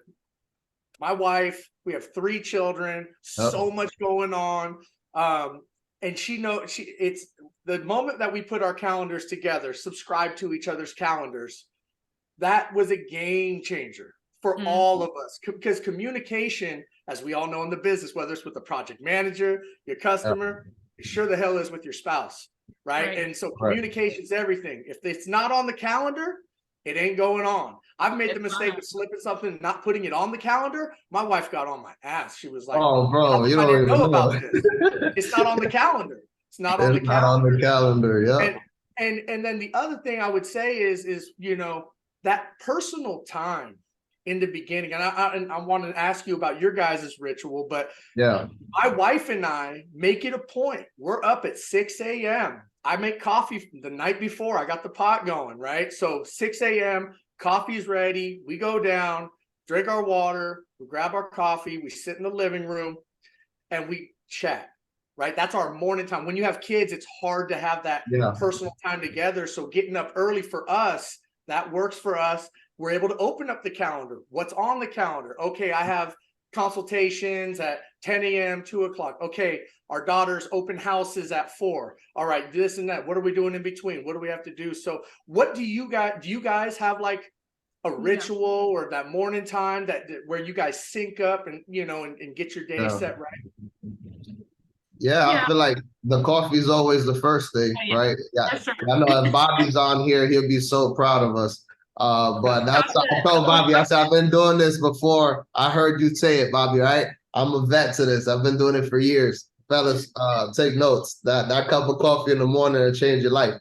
my wife. We have 3 children, so much going on. And it's the moment that we put our calendars together, subscribe to each other's calendars, that was a game changer for all of us, because communication, as we all know in the business, whether it's with the project manager, your customer, it sure the hell is with your spouse, right? And so communication is everything. If it's not on the calendar, it ain't going on. I've made the mistake of slipping something and not putting it on the calendar. My wife got on my ass. She was like, "Oh, bro, you don't even know about this. It's not on the calendar. It's not on the calendar." Not on the calendar, yeah. And then the other thing I would say is that personal time in the beginning. And I want to ask you about your guys' ritual, but my wife and I make it a point. We're up at 6 a.m. I make coffee the night before. I got the pot going, right? So 6 a.m., coffee's ready. We go down, drink our water, we grab our coffee, we sit in the living room, and we chat. right? That's our morning time. When you have kids, it's hard to have that Yeah. personal time together. So getting up early for us, that works for us. We're able to open up the calendar. What's on the calendar? Okay, I have consultations at 10 a.m., 2 o'clock. Okay, our daughter's open houses at 4. All right, this and that. What are we doing in between? What do we have to do? So what do you guys have like a ritual or that morning time that where you guys sync up and and get your day set right? Yeah, Yeah. I feel like the coffee is always the first thing, Yeah, right? Yeah, for sure. I know if Bobby's on here, he'll be so proud of us. But that's I told Bobby, I said I've been doing this before. I heard you say it, Bobby, right? I'm a vet to this. I've been doing it for years. Fellas, take notes. That cup of coffee in the morning will change your life.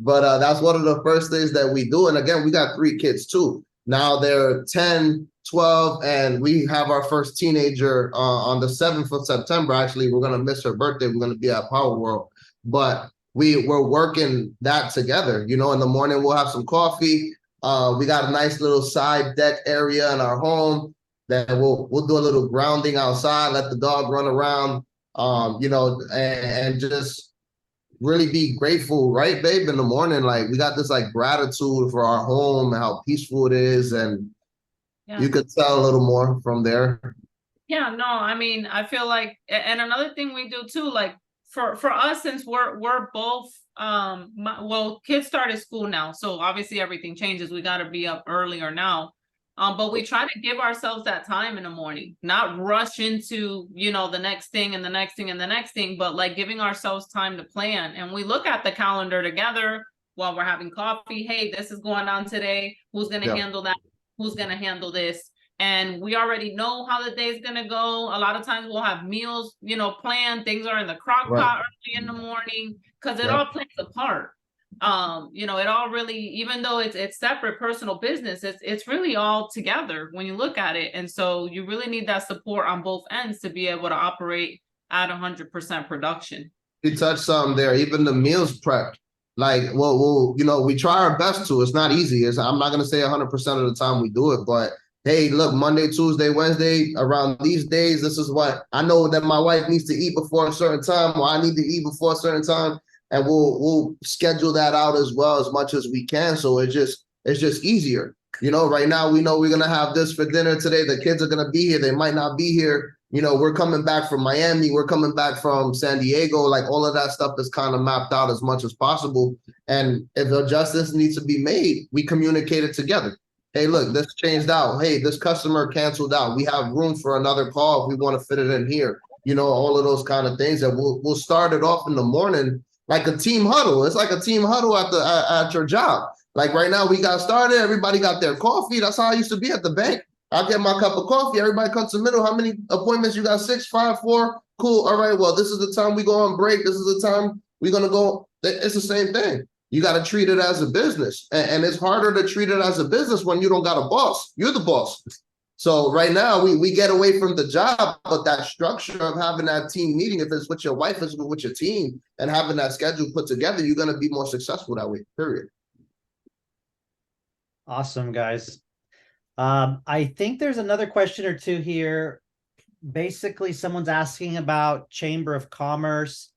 But that's one of the first things that we do. And again, we got 3 kids too. Now they're 10, 12, and we have our first teenager on the 7th of September. Actually, we're gonna miss her birthday. We're gonna be at Powur World, but we're working that together. In the morning we'll have some coffee. We got a nice little side deck area in our home that we'll do a little grounding outside, let the dog run around, and just really be grateful, right, babe? In the morning, like we got this like gratitude for our home and how peaceful it is, and you could tell a little more from there. Yeah, no, I mean, I feel like, and another thing we do too, like for us, since we're both, well, kids started school now, so obviously everything changes. We got to be up earlier now. But we try to give ourselves that time in the morning, not rush into, the next thing and the next thing and the next thing, but like giving ourselves time to plan. And we look at the calendar together while we're having coffee. Hey, this is going on today. Who's going to handle that? Who's going to handle this? And we already know how the day's going to go. A lot of times we'll have meals, planned. Things are in the crock pot early in the morning because it all plays a part. It all really, even though it's separate personal business, it's really all together when you look at it. And so you really need that support on both ends to be able to operate at 100% production. You touched something there, even the meals prep. Like, well, we try our best to. It's not easy. I'm not going to say 100% of the time we do it, but hey, look, Monday, Tuesday, Wednesday, around these days, this is what I know that my wife needs to eat before a certain time, or I need to eat before a certain time. And we'll schedule that out as well as much as we can. So it's just easier. Right now we know we're gonna have this for dinner today. The kids are gonna be here. They might not be here. We're coming back from Miami. We're coming back from San Diego. Like all of that stuff is kind of mapped out as much as possible. And if adjustments needs to be made, we communicate it together. Hey, look, this changed out. Hey, this customer canceled out. We have room for another call if we want to fit it in here. All of those kind of things. And we'll start it off in the morning like a team huddle. It's like a team huddle at your job. Like right now, we got started. Everybody got their coffee. That's how I used to be at the bank. I'll get my cup of coffee. Everybody comes to the middle. How many appointments you got? 6, 5, 4. Cool. All right. Well, this is the time we go on break. This is the time we're gonna go. It's the same thing. You got to treat it as a business, and it's harder to treat it as a business when you don't got a boss. You're the boss. So right now we get away from the job, but that structure of having that team meeting, if it's with your wife, it's with your team, and having that schedule put together, you're going to be more successful that way, period. Awesome, guys. I think there's another question or two here. Basically, someone's asking about Chamber of Commerce.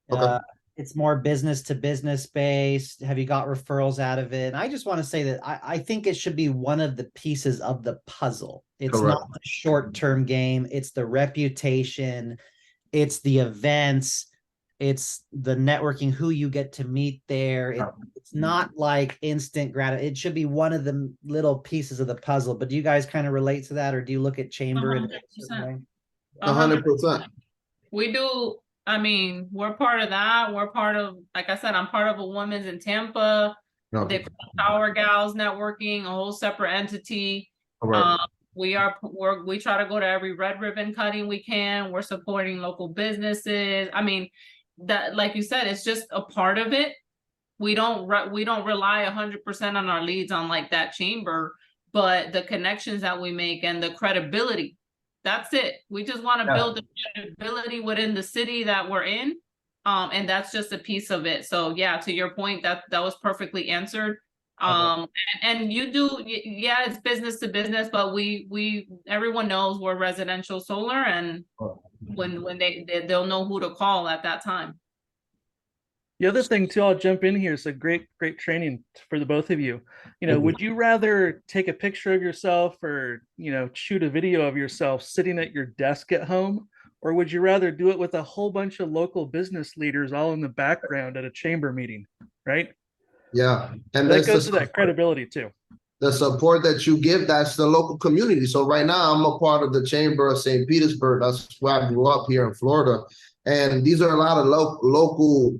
Okay. It's more business to business based. Have you got referrals out of it? And I just want to say that I think it should be one of the pieces of the puzzle. It's Correct. not the short-term game. It's the reputation. It's the events. It's the networking, who you get to meet there. It's not like instant gratitude. It should be one of the little pieces of the puzzle. But do you guys kind of relate to that, or do you look at Chamber in a certain way? 100%. We do. I mean, we're part of that. We're part of, like I said, I'm part of a women's in Tampa. They Powur Gals networking, a whole separate entity. We try to go to every red ribbon cutting we can. We're supporting local businesses. I mean, that, like you said, it's just a part of it. We don't rely 100% on our leads on like that chamber, but the connections that we make and the credibility. That's it. We just want to build the credibility within the city that we're in. And that's just a piece of it. So yeah, to your point, that was perfectly answered. And you do, yeah, it's business to business, but everyone knows we're residential solar, and when they'll know who to call at that time. The other thing too, I'll jump in here. It's a great training for the both of you. Would you rather take a picture of yourself or, shoot a video of yourself sitting at your desk at home? Or would you rather do it with a whole bunch of local business leaders all in the background at a chamber meeting, right? Yeah. And That goes to that credibility too. The support that you give, that's the local community. So right now I'm a part of the Chamber of St. Petersburg. That's where I grew up here in Florida. And these are a lot of local,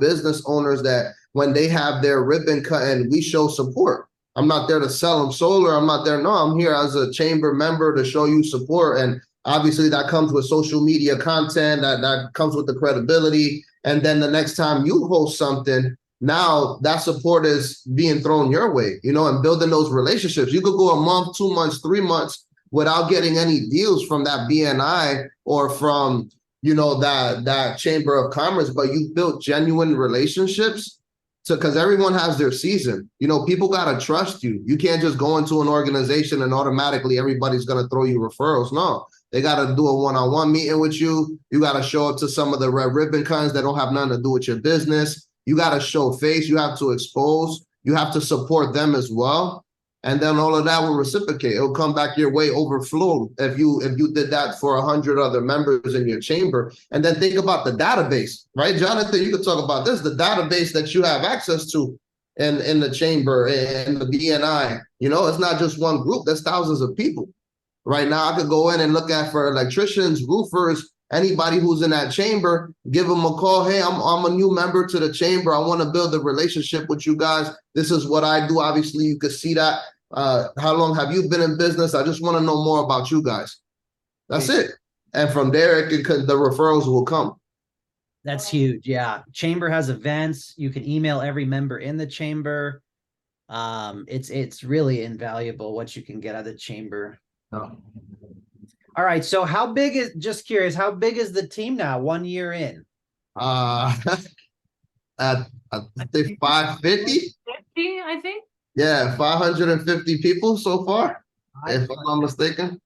business owners that when they have their ribbon cutting, we show support. I'm not there to sell them solar. I'm not there. No, I'm here as a chamber member to show you support. And obviously that comes with social media content, that comes with the credibility. And then the next time you host something, now that support is being thrown your way, and building those relationships. You could go a month, 2 months, 3 months without getting any deals from that BNI or from, that Chamber of Commerce, but you built genuine relationships because everyone has their season. People got to trust you. You can't just go into an organization and automatically everybody's going to throw you referrals. No, they got to do a one-on-one meeting with you. You got to show up to some of the red ribbon cons that don't have nothing to do with your business. You got to show face. You have to expose. You have to support them as well. And then all of that will reciprocate. It'll come back your way, overflow if you did that for 100 other members in your chamber. And then think about the database, right? Jonathan, you could talk about this, the database that you have access to in the chamber and the BNI. It's not just one group. There's thousands of people. Right now, I could go in and look at for electricians, roofers, anybody who's in that chamber, give them a call. Hey, I'm a new member to the chamber. I want to build a relationship with you guys. This is what I do. Obviously, you could see that. How long have you been in business? I just want to know more about you guys. That's it. And from there, the referrals will come. That's huge. Yeah. Chamber has events. You can email every member in the chamber. It's really invaluable what you can get out of the chamber. Oh. All right. So just curious, how big is the team now 1 year in? I think 550. 50, I think. Yeah, 550 people so far, if I'm not mistaken.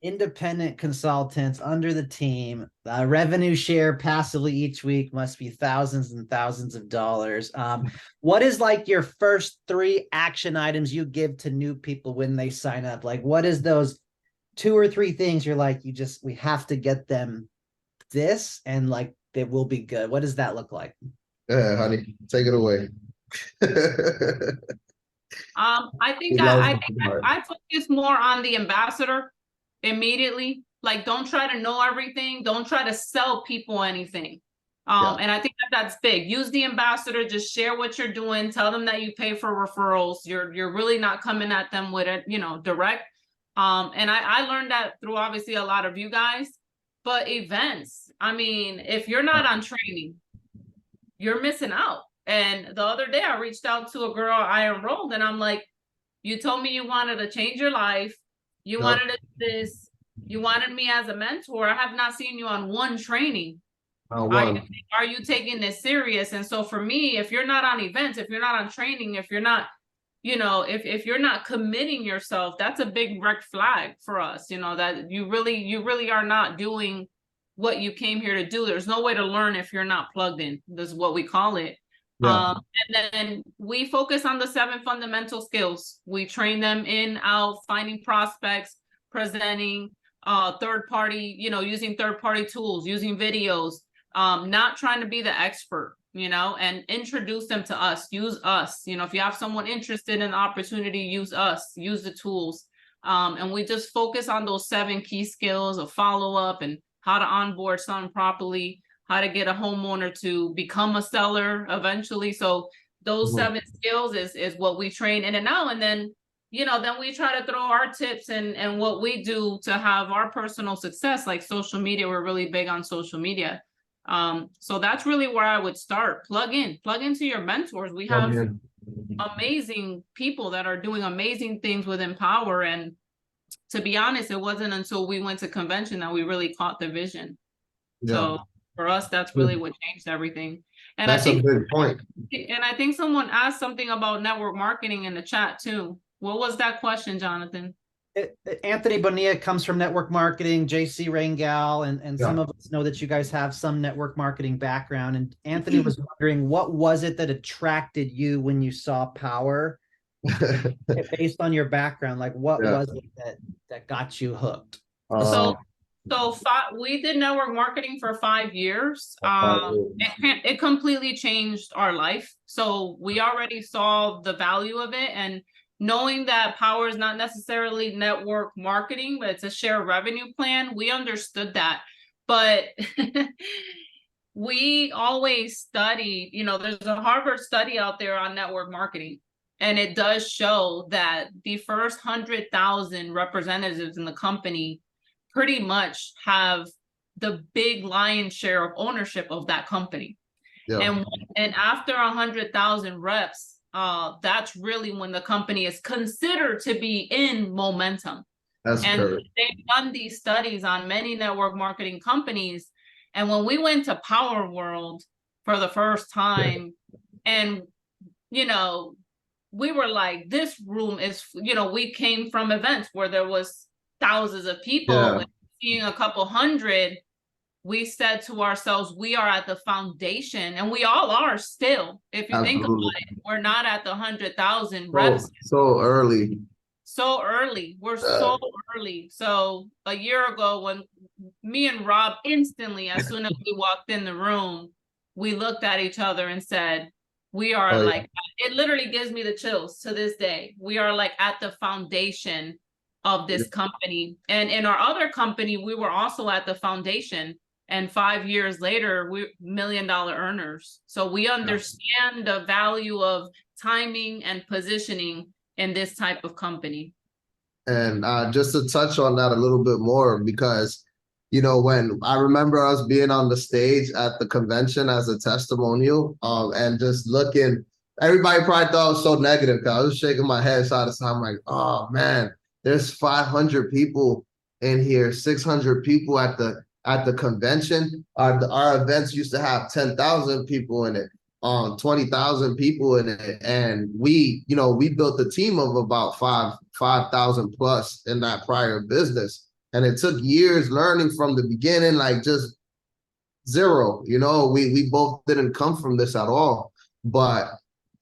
Independent consultants under the team. Revenue share passively each week must be thousands and thousands of dollars. What is like your first 3 action items you give to new people when they sign up? Like, what is those 2 or 3 things you're like, we have to get them this and like they will be good? What does that look like? Yeah, honey, take it away. I think I focus more on the ambassador immediately. Like, don't try to know everything. Don't try to sell people anything. And I think that's big. Use the ambassador. Just share what you're doing. Tell them that you pay for referrals. You're really not coming at them with it, direct. And I learned that through obviously a lot of you guys. But events, I mean, if you're not on training, you're missing out. And the other day I reached out to a girl I enrolled and I'm like, you told me you wanted to change your life. You wanted to do this. You wanted me as a mentor. I have not seen you on one training. Are you taking this serious? And so for me, if you're not on events, if you're not on training, if you're not, if you're not committing yourself, that's a big red flag for us, that you really are not doing what you came here to do. There's no way to learn if you're not plugged in. This is what we call it. Yeah. And then we focus on the 7 fundamental skills. We train them in, out, finding prospects, presenting, third party, using third party tools, using videos, not trying to be the expert, and introduce them to us, use us. If you have someone interested in the opportunity, use us, use the tools. And we just focus on those 7 key skills of follow-up and how to onboard someone properly, how to get a homeowner to become a seller eventually. So those 7 skills is what we train in and out. And then, then we try to throw our tips and what we do to have our personal success, like social media. We're really big on social media. So that's really where I would start. Plug into your mentors. We have amazing people that are doing amazing things within Powur. And to be honest, it wasn't until we went to convention that we really caught the vision. Yeah. So for us, that's really what changed everything. And That's a big point. I think someone asked something about network marketing in the chat too. What was that question, Jonathan? Anthony Bonilla comes from network marketing, JC Rangal, and some of us know that you guys have some network marketing background. And Anthony was wondering, what was it that attracted you when you saw Powur? Based on your background, like what was it that got you hooked? We did network marketing for 5 years. It completely changed our life. So we already saw the value of it, and knowing that Powur is not necessarily network marketing, but it's a share revenue plan, we understood that. But we always studied, there's a Harvard study out there on network marketing, and it does show that the first 100,000 representatives in the company pretty much have the big lion's share of ownership of that company. And after 100,000 reps, that's really when the company is considered to be in momentum. They've done these studies on many network marketing companies. And when we went to Powur World for the first time, and we were like, this room is, we came from events where there was thousands of people, and seeing a couple hundred, we said to ourselves, we are at the foundation, and we all are still. If you think about it, we're not at the 100,000 reps. So early. So early. We're so early. So a year ago, when me and Rob instantly, as soon as we walked in the room, we looked at each other and said, we are it literally gives me the chills to this day. We are like at the foundation of this company. And in our other company, we were also at the foundation. And 5 years later, we're $1 million earners. So we understand the value of timing and positioning in this type of company. And just to touch on that a little bit more, because, when I remember us being on the stage at the convention as a testimonial, and just looking, everybody probably thought it was so negative because I was shaking my head side to side. I'm like, oh man, there's 500 people in here, 600 people at the convention. Our events used to have 10,000 people in it, 20,000 people in it, and we built a team of about 5,000 plus in that prior business, and it took years learning from the beginning, like just zero. We both didn't come from this at all, but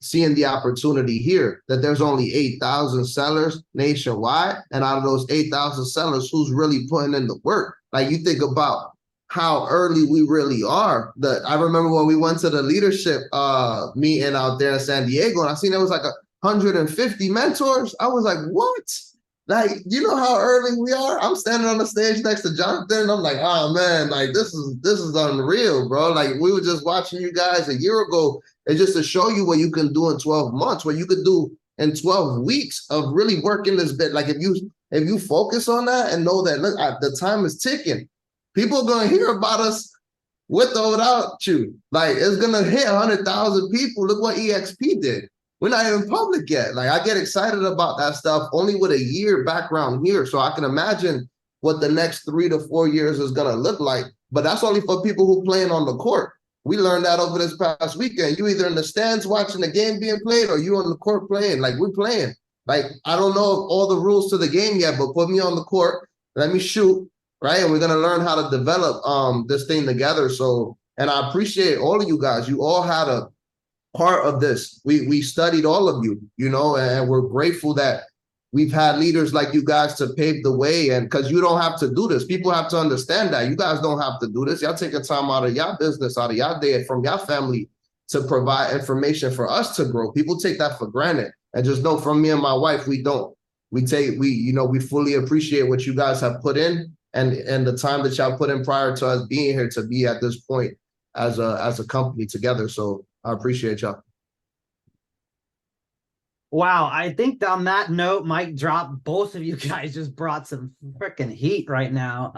seeing the opportunity here that there's only 8,000 sellers nationwide, and out of those 8,000 sellers, who's really putting in the work? Like, you think about how early we really are. I remember when we went to the leadership meeting out there in San Diego, and I seen there was like 150 mentors. I was like, what? Like, how early we are? I'm standing on the stage next to Jonathan, and I'm like, oh man, like this is unreal, bro. Like, we were just watching you guys a year ago, and just to show you what you can do in 12 months, what you could do in 12 weeks of really working this bit. Like, if you focus on that and know that, look, the time is ticking. People are going to hear about us with or without you. Like, it's going to hit 100,000 people. Look what EXP did. We're not even public yet. Like, I get excited about that stuff only with a year background here. So I can imagine what the next 3 to 4 years is going to look like. But that's only for people who playing on the court. We learned that over this past weekend. You either in the stands watching the game being played, or you on the court playing. Like, we're playing. Like, I don't know all the rules to the game yet, but put me on the court, let me shoot, right? And we're going to learn how to develop this thing together. So, and I appreciate all of you guys. You all had a part of this. We studied all of you, and we're grateful that we've had leaders like you guys to pave the way. And because you don't have to do this, people have to understand that you guys don't have to do this. Y'all taking time out of your business, out of your day, from your family to provide information for us to grow. People take that for granted. And just know, from me and my wife, we don't. We fully appreciate what you guys have put in, and the time that y'all put in prior to us being here to be at this point as a company together. So I appreciate y'all. Wow, I think on that note, mic drop, both of you guys just brought some freaking heat right now.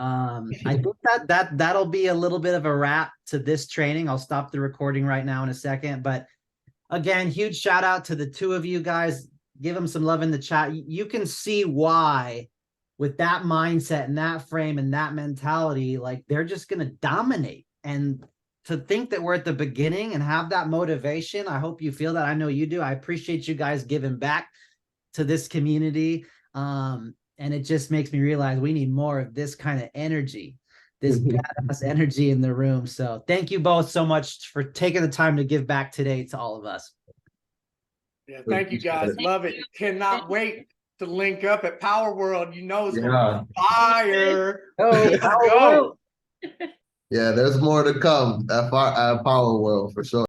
I think that'll be a little bit of a wrap to this training. I'll stop the recording right now in a second. But again, huge shout out to the two of you guys. Give them some love in the chat. You can see why, with that mindset and that frame and that mentality, like, they're just going to dominate. And to think that we're at the beginning and have that motivation. I hope you feel that. I know you do. I appreciate you guys giving back to this community. And it just makes me realize we need more of this kind of energy, this badass energy in the room. So thank you both so much for taking the time to give back today to all of us. Yeah, thank you guys. Love it. Cannot wait to link up at Power World. You know it's gonna be fire. Let's go. Yeah, there's more to come at Power World for sure.